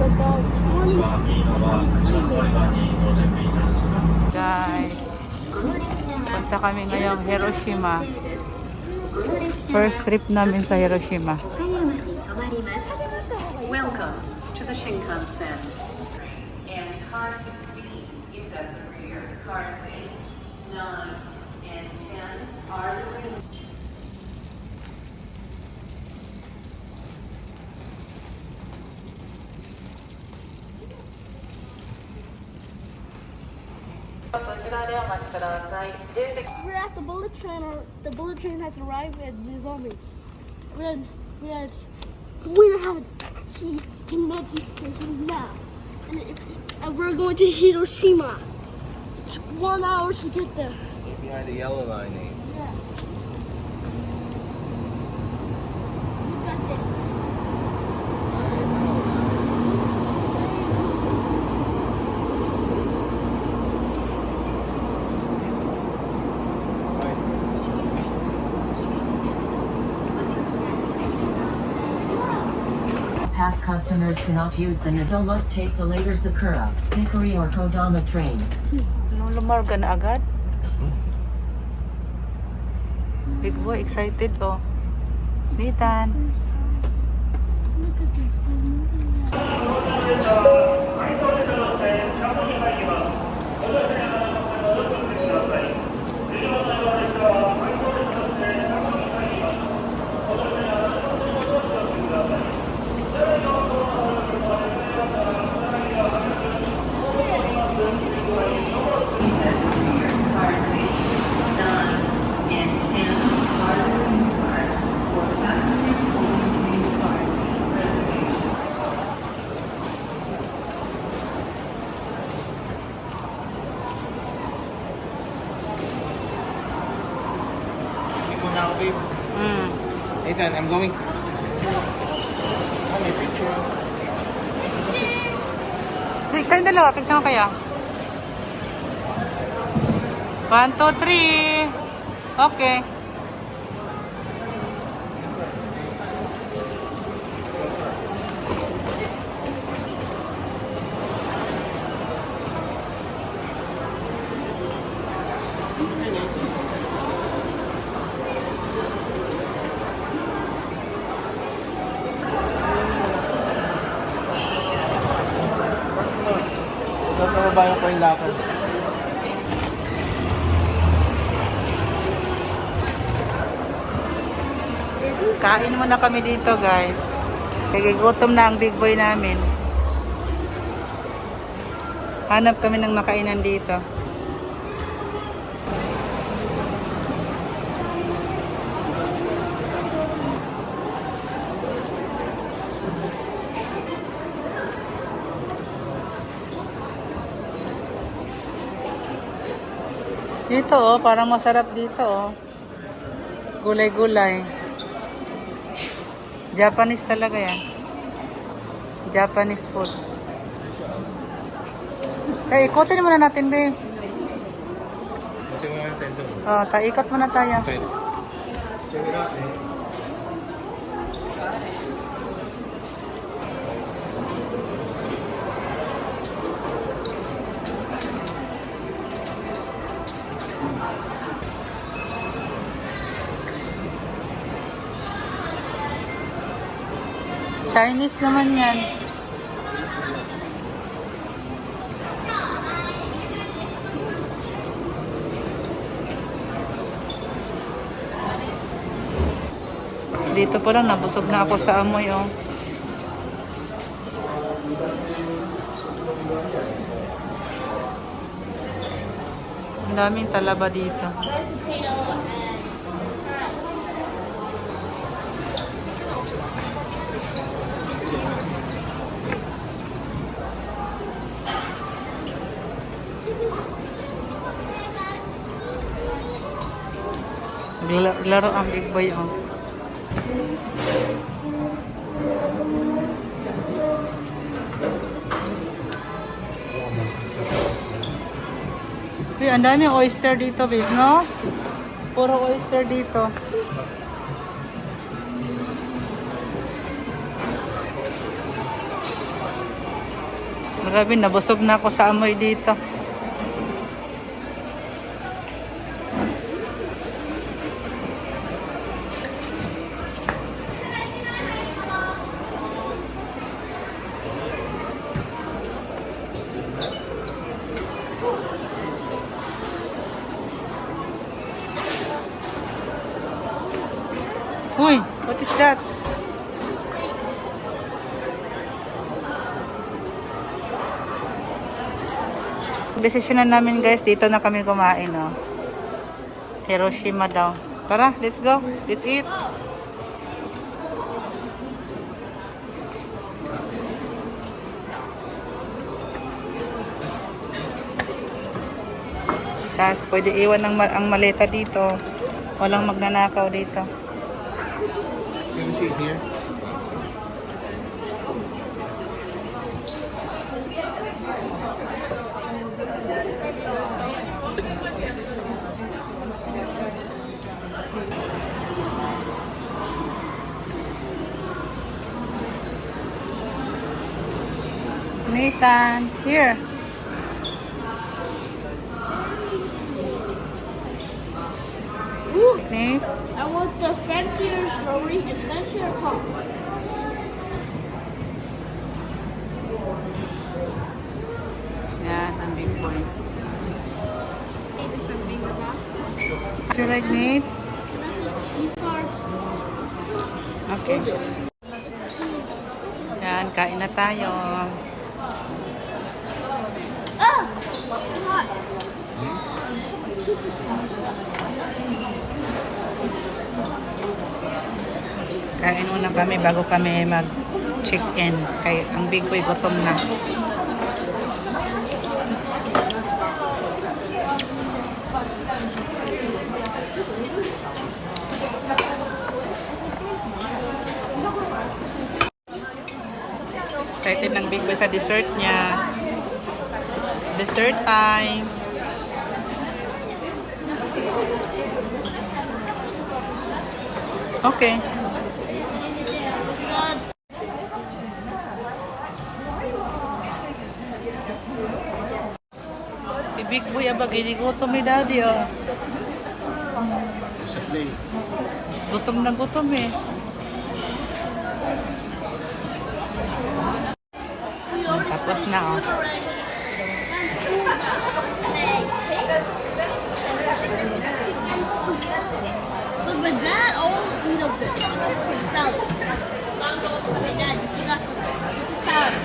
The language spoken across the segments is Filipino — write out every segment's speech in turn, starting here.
about 20 minutes. Guys, punta kami ngayong Hiroshima. First trip namin sa Hiroshima. Welcome to the Shinkansen. And car 16 is at the rear. Cars 8, 9, and 10 are the rear. We're at the bullet train. The bullet train has arrived at Nizomi. We're at Himeji Station now. And we're going to Hiroshima. It's 1 hour to get there. Behind the yellow line, eh? Yeah. Look at this. Past customers cannot use the Nizo must take the later Sakura, Hikari or Kodama train. Anong lumarga na agad? Big boy, excited oh. Nathan. Look at this. Now, babe. Nathan, I'm going. May picture. Di, kayong dalawa, pignan ko kaya. 1, 2, 3. Okay. Nasa baba ko yung lakad. Kain muna kami dito, guys. Kagigutom na ang big boy namin. Hanap kami ng makainan dito. Dito oh, parang masarap dito oh. Gulay-gulay. Japanese talaga yan. Japanese food. Eh, ikutin muna natin, babe. Buti mo natin ito. Oh, ikot muna tayo. Okay. Check it out, eh. Chinese naman yan. Dito pa lang, nabusog na ako sa amoy, oh. Ang daming talaba dito. Laro ang big boy, oh. Uy, ang daming oyster dito, babe, no? Puro oyster dito. Grabe, nabusog na ako sa amoy dito. Uy, what is that? Desisyon na namin guys, dito na kami kumain, oh. Hiroshima daw. Tara, let's go. Let's eat. Tapos pwede iwan ang maleta dito. Walang magnanakaw dito. Can we see it here? Nathan, here. Ooh, Nate. I want the fancier strawberry and fancier pop. Yan, ang big boy. Maybe some bigger box. Do you like Nate? Can I have the cheese tart? Okay. What's this? Yan, kain na tayo. Ah! Hot. Super hot. Kain muna kami bago kami mag-check-in. Kaya ang big boy gutom na. Excited ng big boy sa dessert niya. Dessert time. Okay. Si Big Boy abag, hindi gutom ni Daddy, oh. Sa plate. Gutom na gutom eh. Tapos na, oh. But with that, I'll eat a bit. Except for the salad. My dad, you got the salad.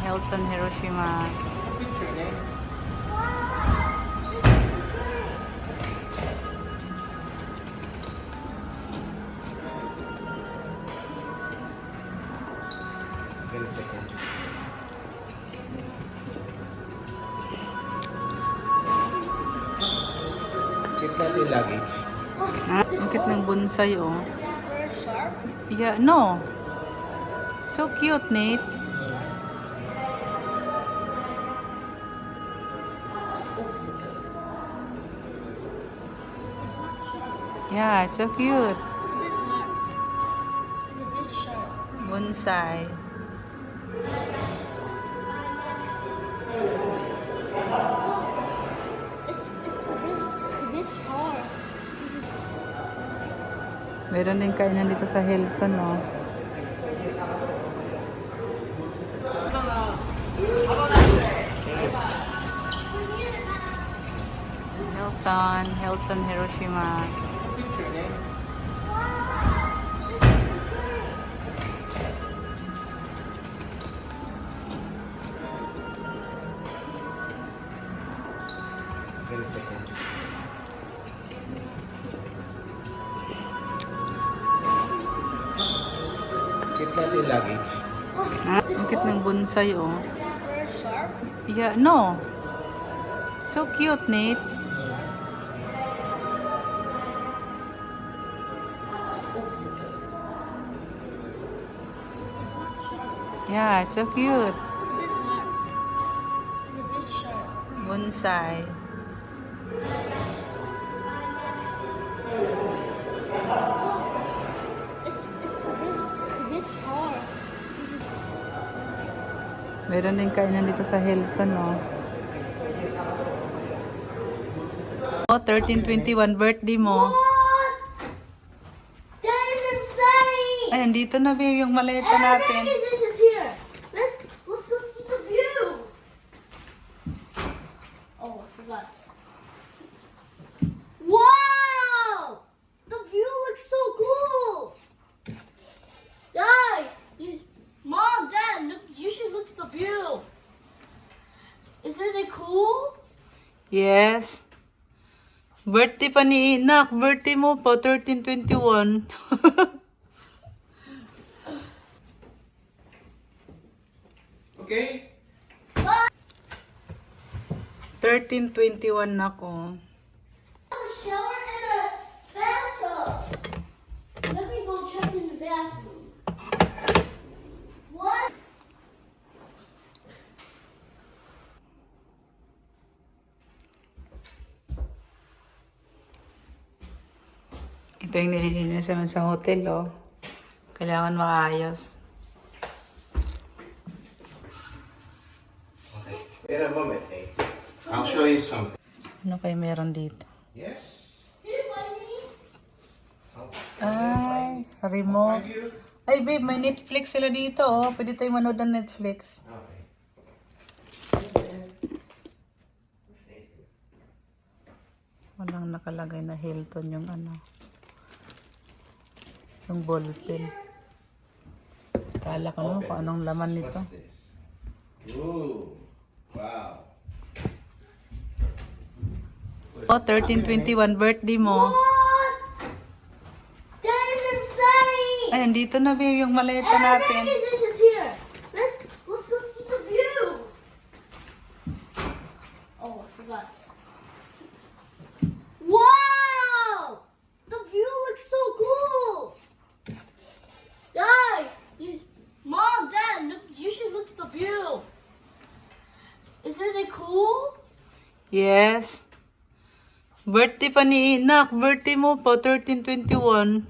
Hilton, Hiroshima. Keep natin yung luggage. Ah, ang cute ng bonsai, oh. Is that very sharp? Yeah, no. So cute, Nate. Yeah, it's so cute. It's a bit hard. It's a bit sharp. Bonsai. It's a bit hard. Meron din kainan dito sa Hilton, no? Hilton Hiroshima. Keep natin yung luggage. Ah, ang cute ng bonsai, oh. Is that very sharp? Yeah, no. So cute, Nate. Yeah, it's so cute. It's a bit hard. It's a bit sharp. Bonsai. It's a bit hard. Meron din kainan dito sa Hilton, no? Oh, 1321 birthday mo. What? That is insane! Ay, andito na, babe, yung maleta And our natin. packages is here. Let's go see the view. Oh, I forgot. Wow! The view looks so cool. Guys, Mom, Dad, look, you should look at the view. Isn't it cool? Yes. Birthday pa ni Inak. Birthday mo po, 1321. 1321 na ko. A shower and a bathtub. Let me go check in the bathroom. What? Ito yung nililinis naman sa hotel, oh. Kailangan maayos. Okay. Wait a moment, eh. I'll show you something. Ano kayo meron dito? Yes? Here, Wendy. Ay, remote. Find you? Ay, babe, may Netflix sila dito, oh. Pwede tayo manood ng Netflix. Okay. Walang nakalagay na Hilton yung ano. Yung ballpen. Kala ko no, kung anong laman nito. What's this? Ooh. Wow. Oh, 1321 birthday mo. What? That is insane! Ay, andito na, babe, yung maleta And our natin. packages is here. Let's go see the view. Oh, I forgot. Wow! The view looks so cool. Guys, Mom, Dad, look, you should look at the view. Isn't it cool? Yes. Birthday pa ni Inak. Birthday mo po, 1321.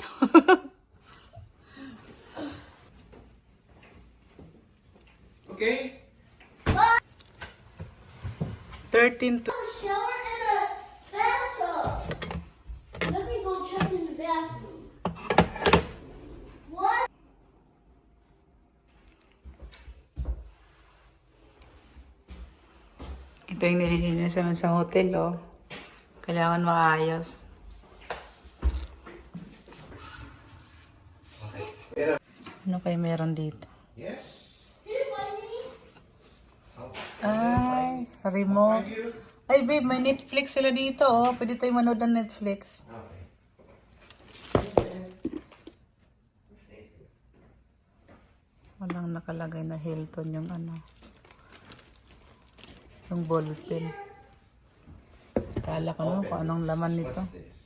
Okay? 13. A shower and a bathtub. Let me go check in the bathroom. What? Ito yung nililinis naman sa hotel, oh. Kailangan maayos. Okay. Wait a Ano kayo meron dito? Yes? Here, Wendy. Ay, remote. Find you? Ay, babe, may Netflix sila dito, oh. Pwede tayo manood ng Netflix. Okay. Walang nakalagay na Hilton yung ano. Yung ballpen. Kala ko no, kung anong laman nito. What's this?